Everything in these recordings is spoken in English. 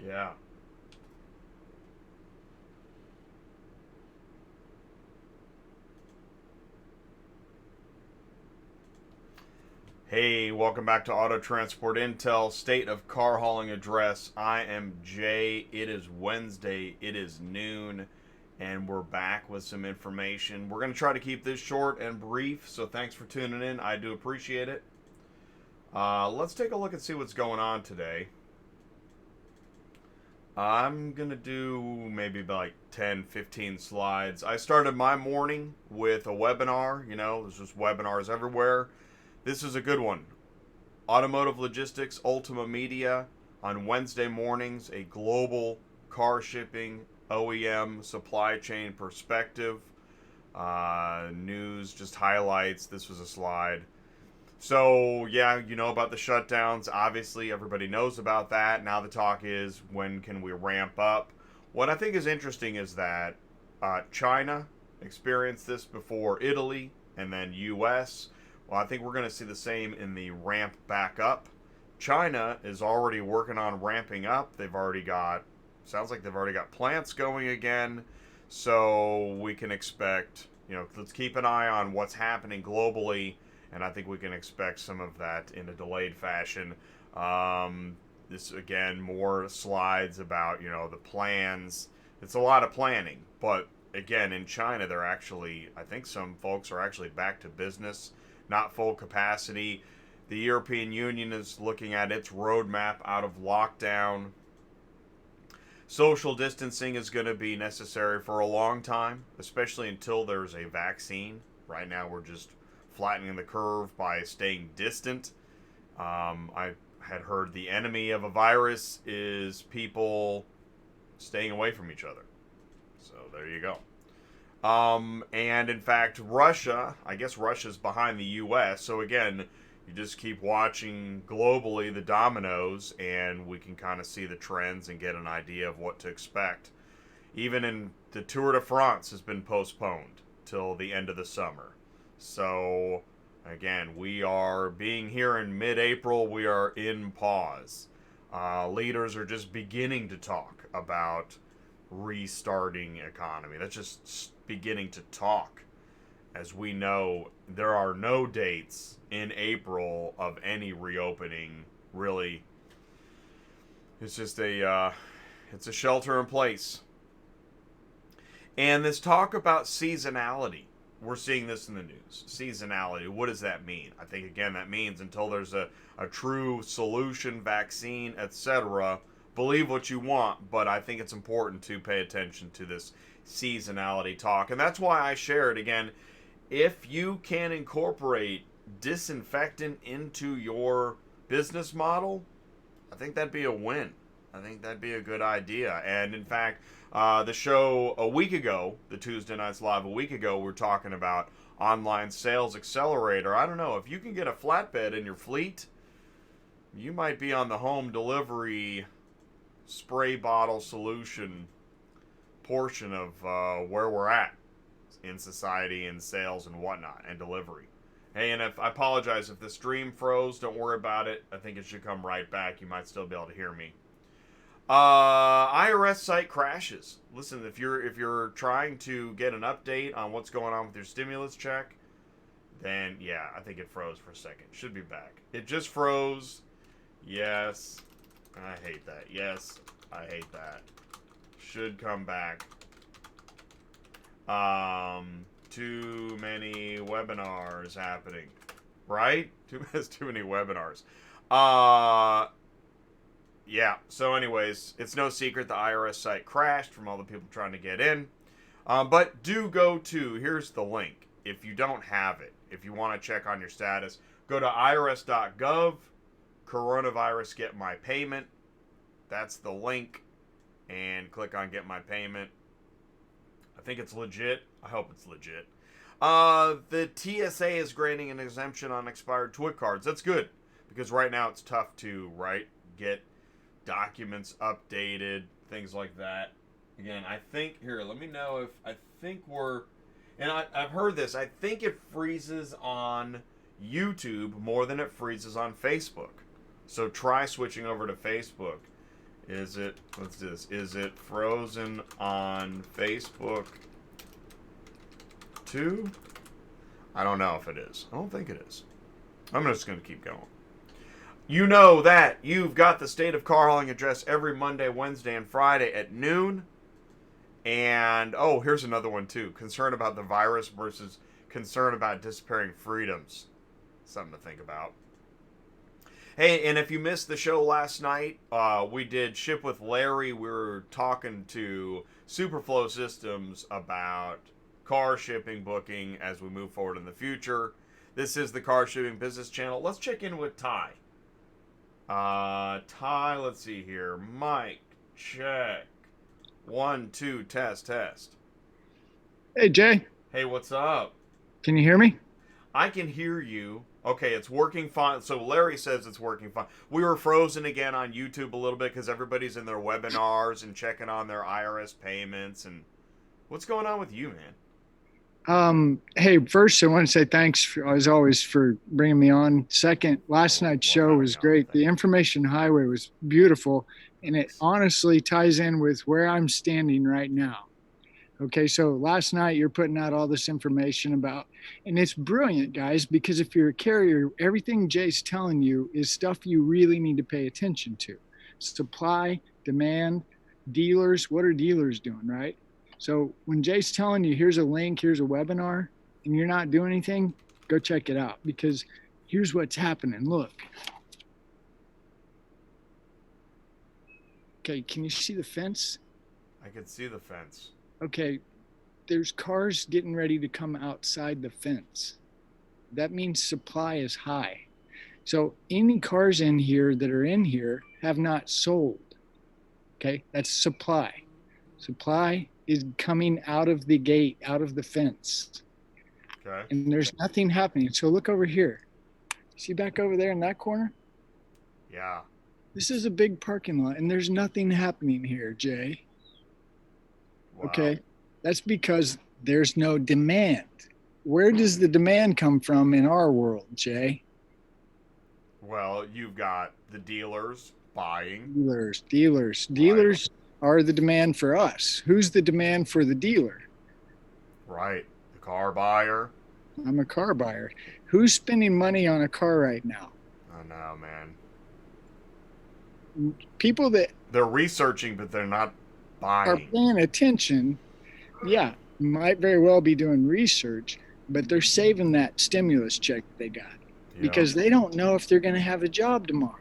Yeah. Hey, welcome back to Auto Transport Intel State of Car Hauling Address. I am Jay. It is Wednesday. It is noon, and we're back with some information. We're going to try to keep this short and brief, so thanks for tuning in. I do appreciate it. Let's take a look and see what's going on today. I'm going to do maybe like 10, 15 slides. I started my morning with a webinar. There's just webinars everywhere. This is a good one. Automotive Logistics Ultima Media on Wednesday mornings, a global car shipping OEM supply chain perspective. News just highlights. This was a slide. So, yeah, you know about the shutdowns. Obviously, everybody knows about that. Now the talk is, when can we ramp up? What I think is interesting is that China experienced this before Italy and then U.S. Well, I think we're going to see the same in the ramp back up. China is already working on ramping up. Sounds like they've already got plants going again. So we can expect, let's keep an eye on what's happening globally. And I think we can expect some of that in a delayed fashion. This, again, more slides about, the plans. It's a lot of planning. But, again, in China, I think some folks are actually back to business. Not full capacity. The European Union is looking at its roadmap out of lockdown. Social distancing is going to be necessary for a long time, especially until there's a vaccine. Right now, we're just flattening the curve by staying distant. I had heard the enemy of a virus is people staying away from each other. So there you go. And in fact, I guess Russia's behind the U.S. So again, you just keep watching globally the dominoes, and we can kind of see the trends and get an idea of what to expect. Even in the Tour de France has been postponed till the end of the summer. So again, we are being here in mid-April. We are in pause. Leaders are just beginning to talk about restarting economy. That's just beginning to talk. As we know, there are no dates in April of any reopening, really. It's just it's a shelter in place. And this talk about seasonality, we're seeing this in the news. Seasonality, what does that mean? I think, again, that means until there's a true solution, vaccine, etc., believe what you want, but I think it's important to pay attention to this seasonality talk. And that's why I share it again. If you can incorporate disinfectant into your business model, I think that'd be a win. I think that'd be a good idea. And in fact, the show a week ago, the Tuesday Nights Live a week ago, we're talking about online sales accelerator. I don't know, if you can get a flatbed in your fleet, you might be on the home delivery spray bottle solution portion of where we're at in society and sales and whatnot and delivery. Hey, and I apologize if the stream froze. Don't worry about it. I think it should come right back. You might still be able to hear me. IRS site crashes. Listen, if you're trying to get an update on what's going on with your stimulus check, then yeah, I think it froze for a second. Should be back. It just froze. Yes. I hate that. Yes, I hate that. Should come back. Too many webinars happening. Right? Too many webinars. Yeah, so anyways, it's no secret the IRS site crashed from all the people trying to get in. But do go to, here's the link. If you don't have it, if you want to check on your status, go to irs.gov, coronavirus get my payment. That's the link. And click on get my payment. I think it's legit. I hope it's legit. The TSA is granting an exemption on expired TWIC cards. That's good, because right now it's tough to, get documents updated, things like that. Again, I think, here, let me know if, I think we're, and I've heard this, I think it freezes on YouTube more than it freezes on Facebook. So try switching over to Facebook. Is it, let's do this. Is it frozen on Facebook too? I don't know if it is. I don't think it is. I'm just going to keep going. You know that you've got the State of Car Hauling address every Monday, Wednesday, and Friday at noon. And, oh, here's another one, too. Concern about the virus versus concern about disappearing freedoms. Something to think about. Hey, and if you missed the show last night, we did Ship with Larry. We were talking to Superflow Systems about car shipping booking as we move forward in the future. This is the Car Shipping Business Channel. Let's check in with Ty. Ty, let's see here. Mike, check. 1, 2, test. Hey, Jay. Hey, what's up? Can you hear me? I can hear you. Okay, it's working fine. So Larry says it's working fine. We were frozen again on YouTube a little bit because everybody's in their webinars and checking on their IRS payments. And what's going on with you, man? Hey, first, I want to say thanks, as always, for bringing me on. Second, last night's show was great. The information highway was beautiful, and it honestly ties in with where I'm standing right now. Okay, so last night you're putting out all this information about, and it's brilliant, guys, because if you're a carrier, everything Jay's telling you is stuff you really need to pay attention to. Supply, demand, dealers, what are dealers doing, right? So when Jay's telling you, here's a link, here's a webinar, and you're not doing anything, go check it out, because here's what's happening. Look. Okay, can you see the fence? I can see the fence. Okay, there's cars getting ready to come outside the fence. That means supply is high. So any cars in here that are in here have not sold. Okay, that's supply. Supply is coming out of the gate, out of the fence. Okay. And there's nothing happening. So look over here. See back over there in that corner? Yeah. This is a big parking lot, and there's nothing happening here, Jay. Wow. Okay, that's because there's no demand. Where does the demand come from in our world, Jay? Well, you've got the dealers buying. Dealers are the demand for us. Who's the demand for the dealer? Right, the car buyer. I'm a car buyer. Who's spending money on a car right now? Oh no, man. People that they're researching, but they're not buying. Are paying attention, yeah, might very well be doing research, but they're saving that stimulus check they got because they don't know if they're going to have a job tomorrow.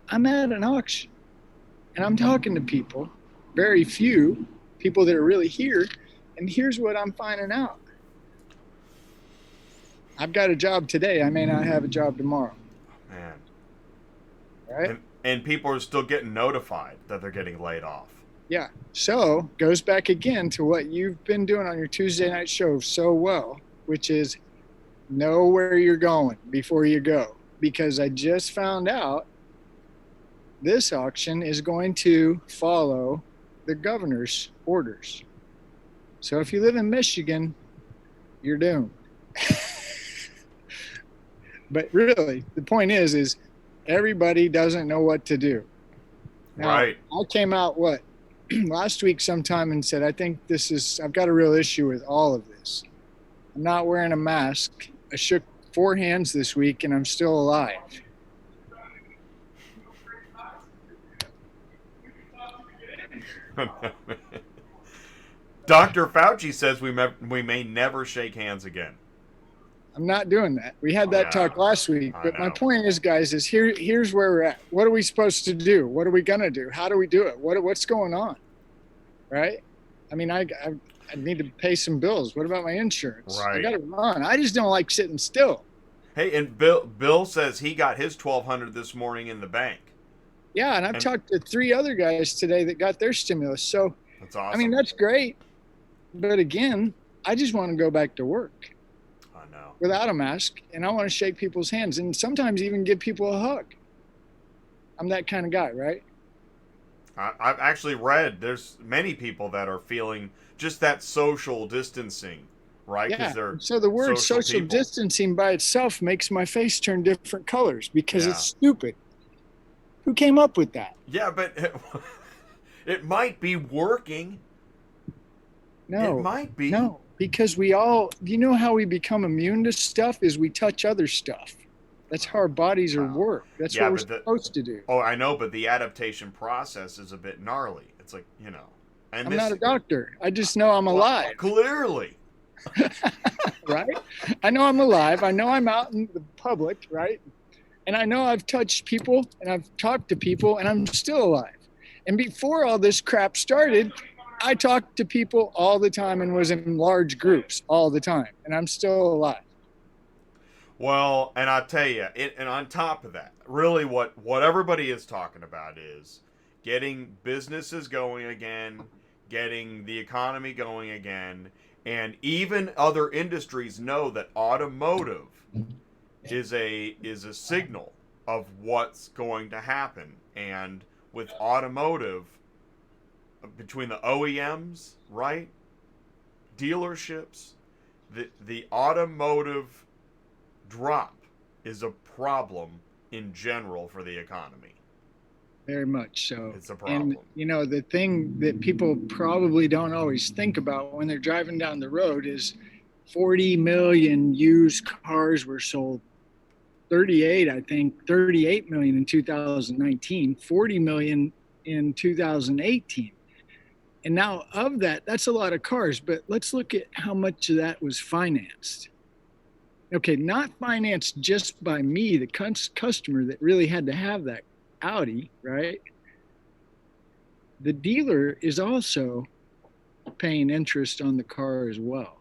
I'm at an auction, and I'm talking to people, very few people that are really here, and here's what I'm finding out. I've got a job today. I may not have a job tomorrow. Man. Right? And people are still getting notified that they're getting laid off. Yeah. So goes back again to what you've been doing on your Tuesday night show so well, which is know where you're going before you go. Because I just found out this auction is going to follow the governor's orders. So if you live in Michigan, you're doomed. But really, the point is everybody doesn't know what to do. Now, right. I came out, last week sometime and said, I've got a real issue with all of this. I'm not wearing a mask. I shook 4 hands this week and I'm still alive. Dr. Fauci says we may never shake hands again. I'm not doing that. We had that talk last week. But my point is, guys, here's where we're at. What are we supposed to do? What are we going to do? How do we do it? What's going on? Right? I mean, I need to pay some bills. What about my insurance? Right. I got to run. I just don't like sitting still. Hey, and Bill says he got his $1,200 this morning in the bank. Yeah, and I've talked to 3 other guys today that got their stimulus. So, that's awesome. I mean, that's great. But again, I just want to go back to work. I know. Without a mask, and I want to shake people's hands and sometimes even give people a hug. I'm that kind of guy, right? I've actually read there's many people that are feeling just that social distancing, right? Yeah. So the word social distancing by itself makes my face turn different colors because it's stupid. Who came up with that? Yeah, but it might be working. It No, might be. no, because we all, you know how we become immune to stuff is we touch other stuff. That's how our bodies are Wow. work. That's what Yeah, we're but supposed to do. oh, I know, but the adaptation process is a bit gnarly. It's like, and I'm not this, a doctor. I just know I'm well, alive, clearly. right? I know I'm alive. I know I'm out in the public, right? And I know I've touched people and I've talked to people and I'm still alive. And before all this crap started, I talked to people all the time and was in large groups all the time. And I'm still alive. Well, and I tell you, and on top of that, really what everybody is talking about is getting businesses going again, getting the economy going again, and even other industries know that automotive is a signal of what's going to happen. And with automotive, between the OEMs, right, dealerships, the automotive drop is a problem in general for the economy. Very much so. It's a problem. And the thing that people probably don't always think about when they're driving down the road is 40 million used cars were sold. 38 million in 2019, 40 million in 2018. And now of that, that's a lot of cars, but let's look at how much of that was financed. Okay, not financed just by me, the customer that really had to have that Audi, right? The dealer is also paying interest on the car as well.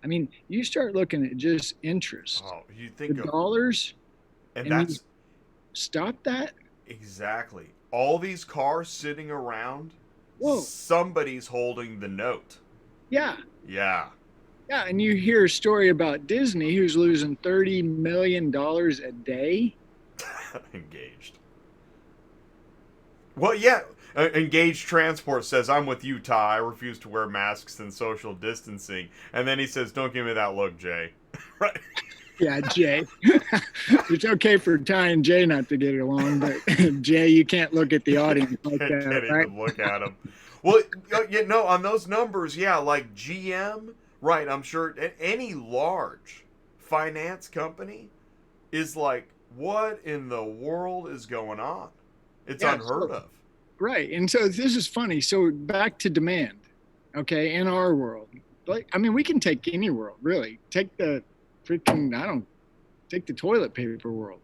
I mean, you start looking at just interest, Oh, you the think of, dollars, and and you that's stop that. exactly all these cars sitting around. Whoa, Somebody's holding the note. yeah, Yeah. yeah. And you hear a story about Disney who's losing $30 million a day. Engaged. Well, yeah. Engaged Transport says, "I'm with you, Ty. I refuse to wear masks and social distancing." And then he says, "Don't give me that look, Jay." Right. Yeah, Jay. It's okay for Ty and Jay not to get along, but Jay, you can't look at the audience like that, Can't right? even look at him. Well, on those numbers, yeah, like GM, right? I'm sure any large finance company is like, what in the world is going on? It's Yeah, unheard of. right. And so this is funny. So back to demand, okay, in our world. Like, I mean, we can take any world, really. Take the freaking, I don't take the toilet paper world.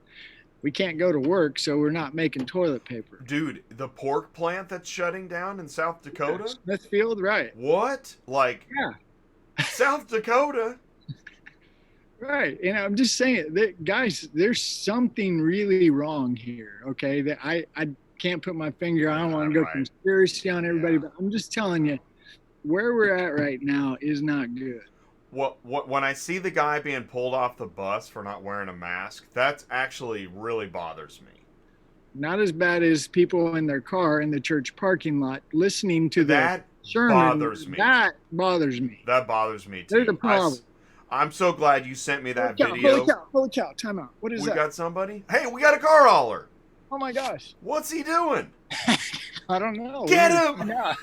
We can't go to work, so we're not making toilet paper. Dude, the pork plant that's shutting down in South Dakota? Smithfield, right. What? Like, Yeah, South Dakota? right. And I'm just saying that, guys, there's something really wrong here, okay? That I can't put my finger, I don't want to go Right. conspiracy on everybody, Yeah. but I'm just telling you, where we're at right now is not good. What when I see the guy being pulled off the bus for not wearing a mask, that's actually really bothers me. Not as bad as people in their car in the church parking lot listening to That the sermon. bothers me. That bothers me. That bothers me too. There's a problem. I'm so glad you sent me that Holy video. cow, holy cow, time out. What is We that? got somebody? Hey, we got a car hauler. Oh my gosh. What's he doing? I don't know. Get him! Yeah.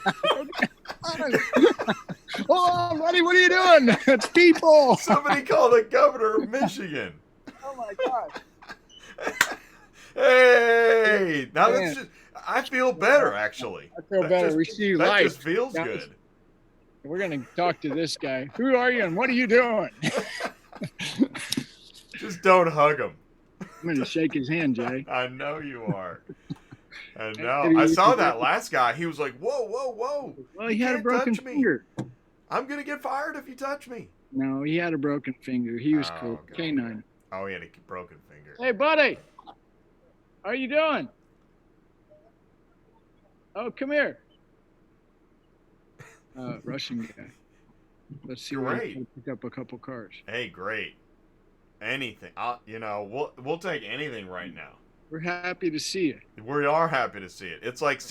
Oh, buddy, what are you doing? It's people. Somebody call the governor of Michigan. Oh my gosh. Hey, now Man. that's just, I feel better actually. I feel better. We see That life. just feels That good. We're going to talk to this guy. Who are you and what are you doing? Just don't hug him. I'm going to shake his hand, Jay. I know you are. I know. I saw that last guy. He was like, "Whoa, whoa, whoa!" Well, he You had a can't broken touch me. finger. I'm gonna get fired if you touch me. No, he had a broken finger. He was Oh, cool. God. Canine. Oh, he had a broken finger. Hey, buddy. How you doing? Oh, come here. Russian guy. Let's see where Great. he can pick up a couple cars. Hey, great. Anything. We'll take anything right now. We're happy to see you. We are happy to see it. It's like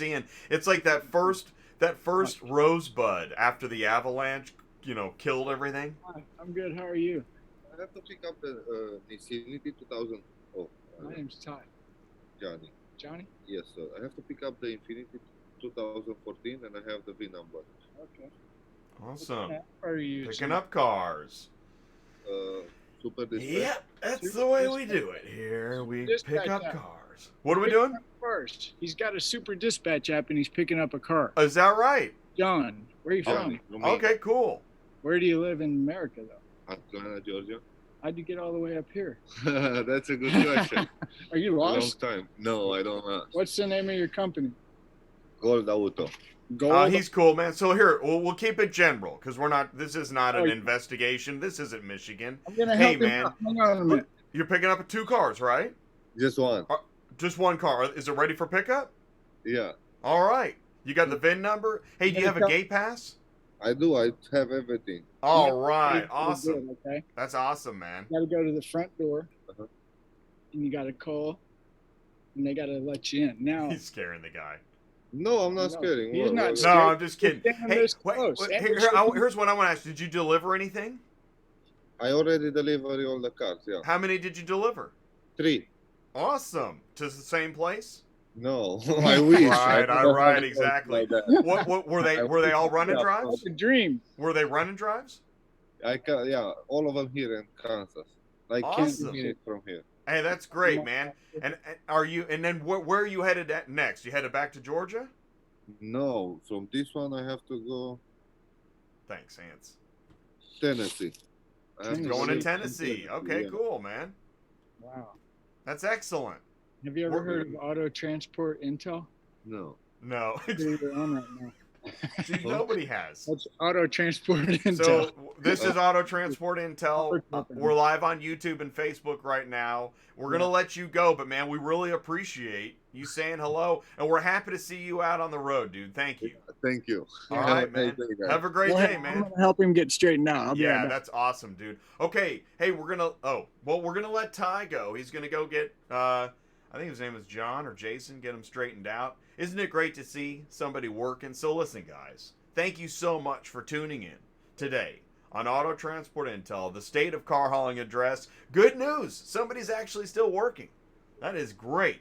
that first rosebud after the avalanche, killed everything. Hi, I'm good. How are you? I have to pick up the Infinity 2000. Oh, My name's Ty. Johnny. Johnny? Yes, sir. I have to pick up the Infinity 2014, and I have the V number. Okay. Awesome. What are you Picking up cars. Super Dispatch. Yep, that's Super the way we dispatch. do it here. We Dispatch pick up app. cars. What are we doing? First, he's got a super dispatch app and he's picking up a car. Is that right? John, where are you from? Okay, cool. Where do you live in America, though? Atlanta, Georgia. How'd you get all the way up here? That's a good question. Are you lost? A long time. No, I don't know. What's the name of your company? Gold Auto. Gold. He's cool, man. So here, we'll keep it general because we're not. This is not an investigation. This isn't Michigan. I'm gonna Hey, help him man. out. Hang on a minute. You're picking up 2 cars, right? Just one. Just one car. Is it ready for pickup? Yeah. All right. You got the VIN number? Hey, do you have a gate pass? I do. I have everything. All right. Awesome. Good, okay. That's awesome, man. You got to go to the front door, Uh-huh. and you got to call, and they got to let you in. Now, He's scaring the guy. No, I'm not scared. He's not No, scared. I'm just kidding. Stand Hey, this wait, close. here's what I want to ask. Did you deliver anything? I already delivered all the cars. Yeah. How many did you deliver? 3. Awesome. To the same place? No, I wish. Right, exactly. What were they all run and drives? It's a dream. Were they run and drives? Yeah, all of them here in Kansas. Like Awesome. 10 minutes from here. Hey, that's great, man. And are you? And then where are you headed at next? You headed back to Georgia? No, from this one I have to go Thanks, Ants. Tennessee. Going to Tennessee. Okay, Yeah. cool, man. Wow. That's excellent. Have you ever heard of Auto Transport Intel? No. No, They're on right now. Dude, nobody has. That's Auto Transport Intel. So this is Auto Transport Intel. We're live on YouTube and Facebook right now. We're gonna let you go, but man, we really appreciate you saying hello, and we're happy to see you out on the road, dude. Thank you. Thank you. All right, man. Have a great day, I'm man. gonna help him get straightened out. I'll be right Yeah, back. that's awesome, dude. Okay, hey, we're gonna let Ty go. He's gonna go get I think his name is John or Jason, get him straightened out. Isn't it great to see somebody working? So listen, guys, thank you so much for tuning in today on Auto Transport Intel, the state of car hauling address. Good news, somebody's actually still working. That is great.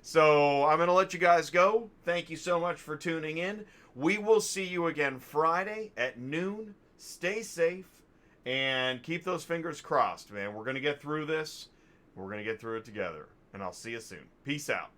So I'm going to let you guys go. Thank you so much for tuning in. We will see you again Friday at noon. Stay safe and keep those fingers crossed, man. We're going to get through this. We're going to get through it together. And I'll see you soon. Peace out.